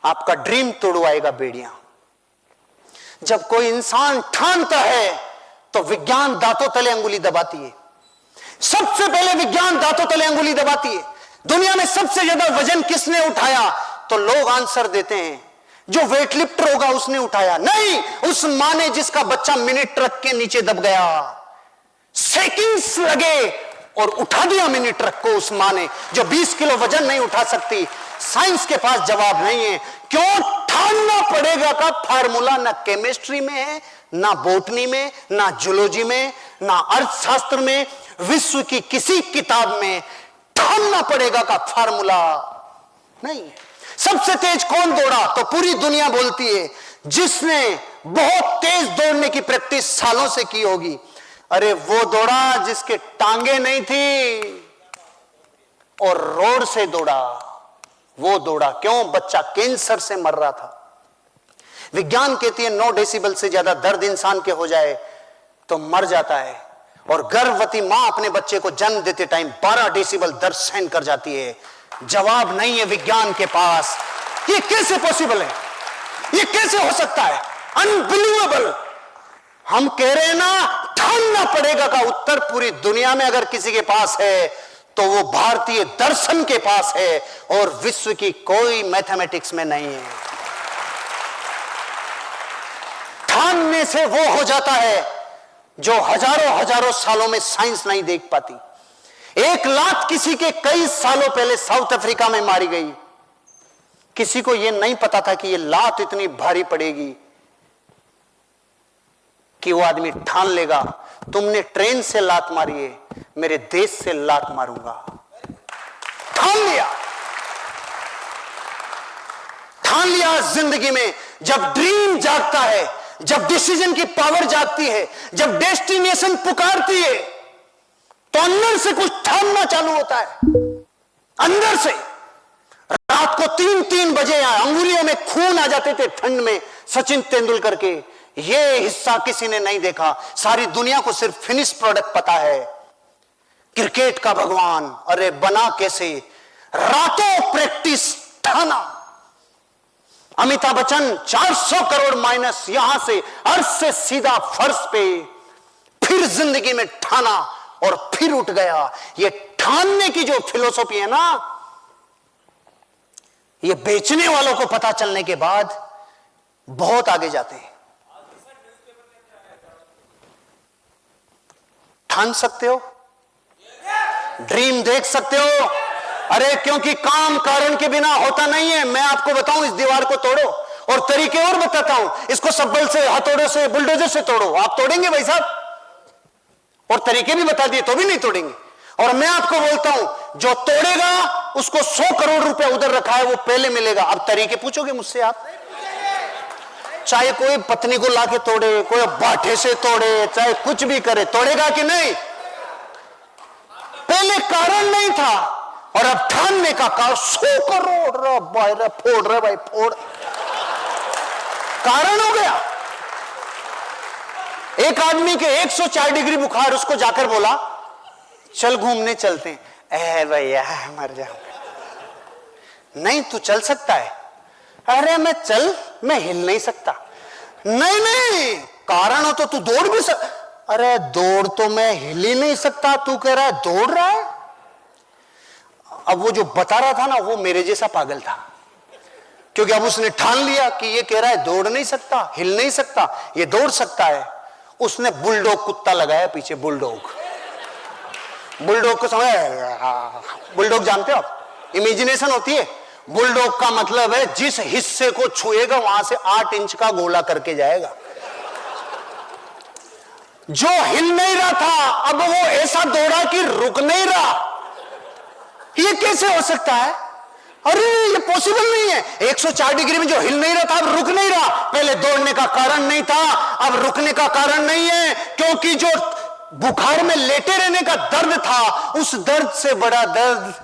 आपका ड्रीम तोड़वाएगा बेड़ियां। जब कोई इंसान ठानता है तो विज्ञान दांतों तले अंगुली दबाती है। सबसे पहले विज्ञान दांतों तले अंगुली दबाती है। दुनिया में सबसे ज्यादा वजन किसने उठाया? तो लोग आंसर देते हैं जो वेट लिफ्टर होगा उसने उठाया। नहीं, उस मां ने जिसका बच्चा मिनी ट्रक के नीचे दब गया, सेकंड्स लगे और उठा दिया मिनी ट्रक को उस मां ने, जो 20 किलो वजन नहीं उठा सकती। साइंस के पास जवाब नहीं है। क्यों? ठानना पड़ेगा का फार्मूला ना केमिस्ट्री में है, ना बोटनी में, ना जूलॉजी में, ना अर्थशास्त्र में, विश्व की किसी किताब में ठानना पड़ेगा का फार्मूला नहीं। सबसे तेज कौन दौड़ा? तो पूरी दुनिया बोलती है जिसने बहुत तेज दौड़ने की प्रैक्टिस सालों से की होगी। अरे वो दौड़ा जिसके टांगे नहीं थी और रोड से दौड़ा, वो दौड़ा। क्यों? बच्चा कैंसर से मर रहा था। विज्ञान कहती है 9 डेसिबल से ज्यादा दर्द इंसान के हो जाए तो मर जाता है, और गर्भवती मां अपने बच्चे को जन्म देते टाइम 12 डेसिबल दर्द सहन कर जाती है। जवाब नहीं है विज्ञान के पास। ये कैसे पॉसिबल है? ये कैसे हो सकता है? अनबिलीवेबल। हम कह रहे हैं ना, ठानना पड़ेगा का उत्तर पूरी दुनिया में अगर किसी के पास है तो वो भारतीय दर्शन के पास है, और विश्व की कोई मैथमेटिक्स में नहीं है। ठानने से वो हो जाता है जो हजारों हजारों सालों में साइंस नहीं देख पाती। एक लात किसी के कई सालों पहले साउथ अफ्रीका में मारी गई। किसी को यह नहीं पता था कि यह लात इतनी भारी पड़ेगी कि वो आदमी ठान लेगा, तुमने ट्रेन से लात मारी है, मेरे देश से लात मारूंगा। ठान लिया, ठान लिया। जिंदगी में जब ड्रीम जागता है, जब डिसीजन की पावर जागती है, जब डेस्टिनेशन पुकारती है, तो अंदर से कुछ ठानना चालू होता है। अंदर से। रात को 3-3 बजे अंगुलियों में खून आ जाते थे ठंड में सचिन तेंदुलकर के। ये हिस्सा किसी ने नहीं देखा। सारी दुनिया को सिर्फ फिनिश प्रोडक्ट पता है। क्रिकेट का भगवान, अरे बना कैसे? रातों प्रैक्टिस, ठाना। अमिताभ बच्चन 400 करोड़ माइनस, यहां से अर्थ से सीधा फर्श पे, फिर जिंदगी में ठाना और फिर उठ गया। ये ठानने की जो फिलोसॉफी है ना, ये बेचने वालों को पता चलने के बाद बहुत आगे जाते हैं। ठान सकते हो, ड्रीम देख सकते हो। अरे क्योंकि काम कारण के बिना होता नहीं है। मैं आपको बताऊं, इस दीवार को तोड़ो, और तरीके और बताता हूं। इसको सब्बल से, हथौड़े से, बुलडोजर से तोड़ो। आप तोड़ेंगे भाई साहब? और तरीके भी बता दिए तो भी नहीं तोड़ेंगे। और मैं आपको बोलता हूं, जो तोड़ेगा उसको 100 करोड़ रुपया उधर रखा है, वो पहले मिलेगा। अब तरीके पूछोगे मुझसे आप? चाहे कोई पत्नी को लाके तोड़े, कोई बाठे से तोड़े, चाहे कुछ भी करे, तोड़ेगा कि नहीं? पहले कारण नहीं था और अब ठानने का कारण 100 करोड़ भाई, फोड़ रहे भाई, फोड़। कारण हो गया। एक आदमी के 104 डिग्री बुखार, उसको जाकर बोला चल घूमने चलते हैं। ए भैया मर जाऊंगा। नहीं, तू चल सकता है। अरे मैं हिल नहीं सकता। नहीं नहीं, कारण हो तो तू दौड़ भी अरे दौड़ तो मैं हिल ही नहीं सकता, तू कह रहा है दौड़ रहा है। अब वो जो बता रहा था ना, वो मेरे जैसा पागल था, क्योंकि अब उसने ठान लिया कि ये कह रहा है दौड़ नहीं सकता, हिल नहीं सकता, ये दौड़ सकता है। उसने बुलडॉग कुत्ता लगाया पीछे। बुलडॉग को समझ? बुलडॉग जानते हो आप? इमेजिनेशन होती है। बुलडॉग का मतलब है जिस हिस्से को छुएगा वहां से 8 इंच का गोला करके जाएगा। जो हिल नहीं रहा था, अब वो ऐसा दौड़ा कि रुक नहीं रहा। ये कैसे हो सकता है? अरे ये पॉसिबल नहीं है। 104 डिग्री में जो हिल नहीं रहा था, अब रुक नहीं रहा। पहले दौड़ने का कारण नहीं था, अब रुकने का कारण नहीं है, क्योंकि जो बुखार में लेटे रहने का दर्द था, उस दर्द से बड़ा दर्द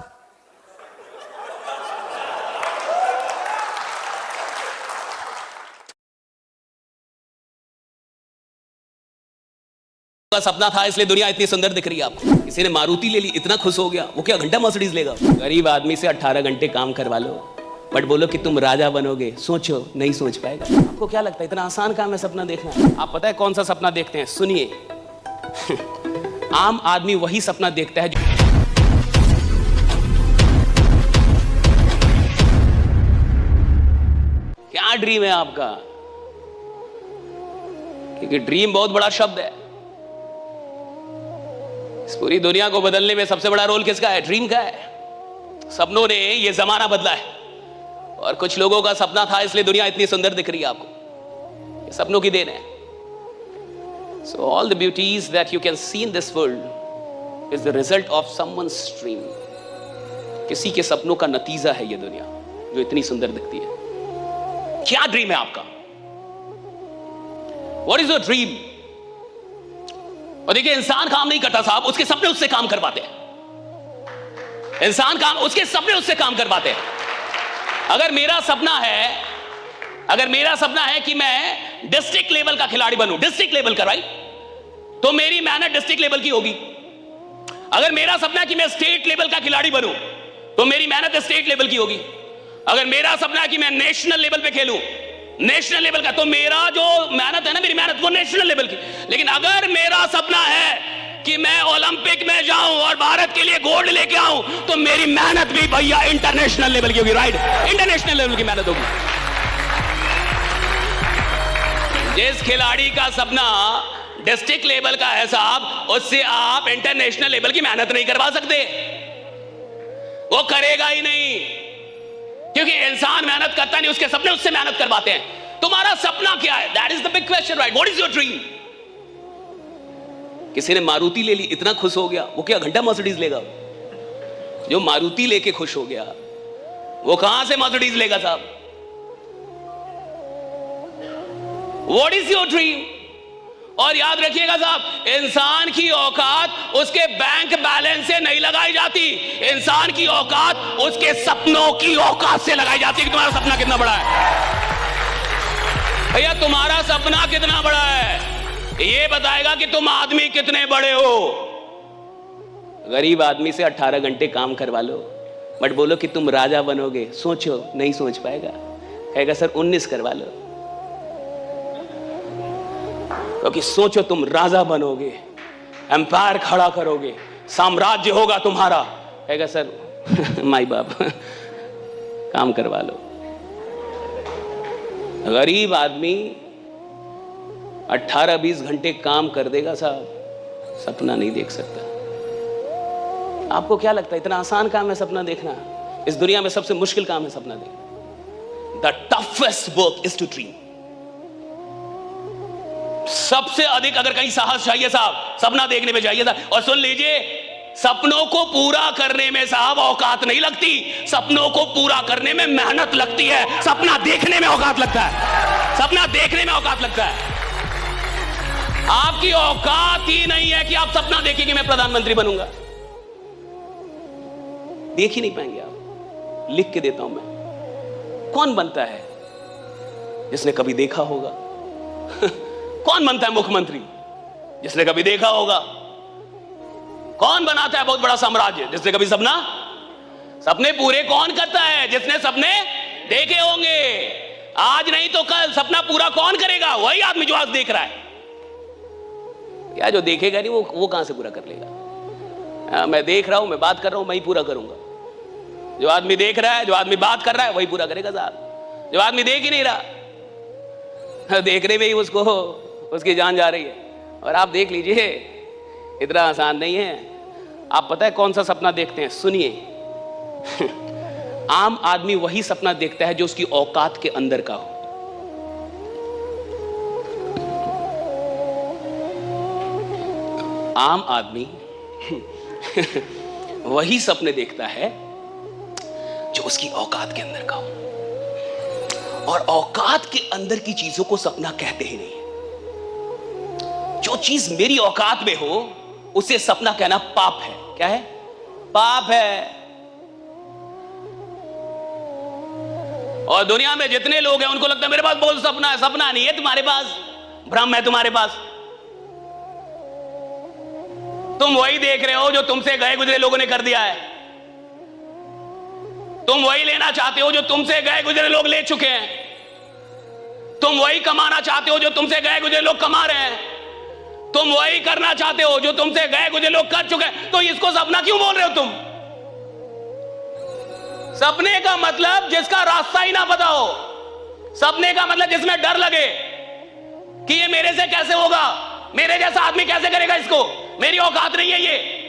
सपना था, इसलिए दुनिया इतनी सुंदर दिख रही है आपको। किसी ने मारुति ले ली, इतना खुश हो गया, वो क्या घंटा मर्सिडीज लेगा? गरीब आदमी से 18 घंटे काम करवा लो, बट बोलो कि तुम राजा बनोगे, सोचो नहीं सोच पाएगा। आपको क्या लगता है इतना आसान काम है सपना देखना? आप पता है कौन सा सपना देखते हैं? सुनिए। आम आदमी वही सपना देखता है जो क्या ड्रीम है आपका? क्योंकि ड्रीम बहुत बड़ा शब्द है। इस पूरी दुनिया को बदलने में सबसे बड़ा रोल किसका है? ड्रीम का है। सपनों ने ये जमाना बदला है, और कुछ लोगों का सपना था इसलिए दुनिया इतनी सुंदर दिख रही है आपको। ये सपनों की देन है। So all the beauties that you can see in this world is the result of someone's dream. किसी के सपनों का नतीजा है ये दुनिया जो इतनी सुंदर दिखती है। क्या ड्रीम है आपका? What is your dream? और देखिए, इंसान काम नहीं करता साहब, उसके सपने उससे काम करवाते हैं। इंसान काम, उसके सपने उससे काम करवाते हैं। अगर मेरा सपना है कि मैं डिस्ट्रिक्ट लेवल का खिलाड़ी बनूं, डिस्ट्रिक्ट लेवल का, राइट, तो मेरी मेहनत डिस्ट्रिक्ट लेवल की होगी। अगर मेरा सपना है कि मैं स्टेट लेवल का खिलाड़ी बनूं, तो मेरी मेहनत स्टेट लेवल की होगी। अगर मेरा सपना है कि मैं नेशनल लेवल पे खेलूं, नेशनल लेवल का, तो मेरा जो मेहनत है ना, मेरी मेहनत वो नेशनल लेवल की। लेकिन अगर मेरा सपना है कि मैं ओलंपिक में जाऊं और भारत के लिए गोल्ड लेके आऊं, तो मेरी मेहनत भी भैया इंटरनेशनल लेवल की होगी, राइट, इंटरनेशनल लेवल की मेहनत होगी। जिस खिलाड़ी का सपना डिस्ट्रिक्ट लेवल का है साहब, उससे आप इंटरनेशनल लेवल की मेहनत नहीं करवा सकते। वो करेगा ही नहीं, क्योंकि इंसान मेहनत करता नहीं, उसके सपने उससे मेहनत करवाते हैं। तुम्हारा सपना क्या है? That is the big question, right? What is your dream? किसी ने मारुति ले ली, इतना खुश हो गया, वो क्या घंटा मर्सिडीज लेगा? जो मारुति लेके खुश हो गया, वो कहां से मर्सिडीज लेगा साहब? What is your dream? और याद रखिएगा साहब, इंसान की औकात उसके बैंक बैलेंस से नहीं लगाई जाती। इंसान की औकात उसके सपनों की औकात से लगाई जाती है कि तुम्हारा सपना कितना बड़ा है। भैया, तुम्हारा सपना कितना बड़ा है ये बताएगा कि तुम आदमी कितने बड़े हो। गरीब आदमी से 18 घंटे काम करवा लो, बट बोलो कि तुम राजा बनोगे, सोचो नहीं सोच पाएगा। कहेगा सर 19 करवा लो, क्योंकि सोचो तुम राजा बनोगे, एम्पायर खड़ा करोगे, साम्राज्य होगा तुम्हारा। कहेगा सर माई बाप काम करवा लो। गरीब आदमी 18-20 घंटे काम कर देगा साहब, सपना नहीं देख सकता। आपको क्या लगता है इतना आसान काम है सपना देखना? इस दुनिया में सबसे मुश्किल काम है सपना देखना। The toughest work is to dream. सबसे अधिक अगर कहीं साहस चाहिए साहब, सपना देखने में चाहिए साहब। और सुन लीजिए, सपनों को पूरा करने में साहब औकात नहीं लगती, सपनों को पूरा करने में मेहनत लगती है। सपना देखने में औकात लगता है, सपना देखने में औकात लगता है। आपकी औकात ही नहीं है कि आप सपना देखें कि मैं प्रधानमंत्री बनूंगा। देख ही नहीं पाएंगे आप। लिख के देता हूं मैं। कौन बनता है जिसने कभी देखा होगा? कौन बनता है मुख्यमंत्री? जिसने कभी देखा होगा। कौन बनाता है बहुत बड़ा साम्राज्य? जिसने कभी सपने पूरे कौन करता है? जिसने सपने देखे होंगे। आज नहीं तो कल सपना पूरा कौन करेगा? वही आदमी जो आज देख रहा है। क्या जो देखेगा नहीं वो कहां से पूरा कर लेगा? मैं देख रहा हूं, मैं बात कर रहा हूं, मैं ही पूरा करूंगा। जो आदमी देख रहा है, जो आदमी बात कर रहा है, वही पूरा करेगा साहब। जो आदमी देख ही नहीं रहा, देखने में ही उसकी जान जा रही है। और आप देख लीजिए, इतना आसान नहीं है। आप पता है कौन सा सपना देखते हैं? सुनिए। आम आदमी वही सपना देखता है जो उसकी औकात के अंदर का हो। आम आदमी वही सपने देखता है जो उसकी औकात के अंदर का हो। और औकात के अंदर की चीजों को सपना कहते ही नहीं। जो चीज मेरी औकात में हो उसे सपना कहना पाप है। क्या है? पाप है। और दुनिया में जितने लोग हैं उनको लगता है मेरे पास बहुत सपना है। सपना नहीं है तुम्हारे पास, भ्रम है तुम्हारे पास। तुम वही देख रहे हो जो तुमसे गए गुजरे लोगों ने कर दिया है। तुम वही लेना चाहते हो जो तुमसे गए गुजरे लोग ले चुके हैं। तुम वही कमाना चाहते हो जो तुमसे गए गुजरे लोग कमा रहे हैं। तुम वही करना चाहते हो जो तुमसे गए गुजरे लोग कर चुके हैं। तो इसको सपना क्यों बोल रहे हो तुम? सपने का मतलब जिसका रास्ता ही ना पता हो, सपने का मतलब जिसमें डर लगे कि ये मेरे से कैसे होगा, मेरे जैसा आदमी कैसे करेगा इसको, मेरी औकात नहीं है ये।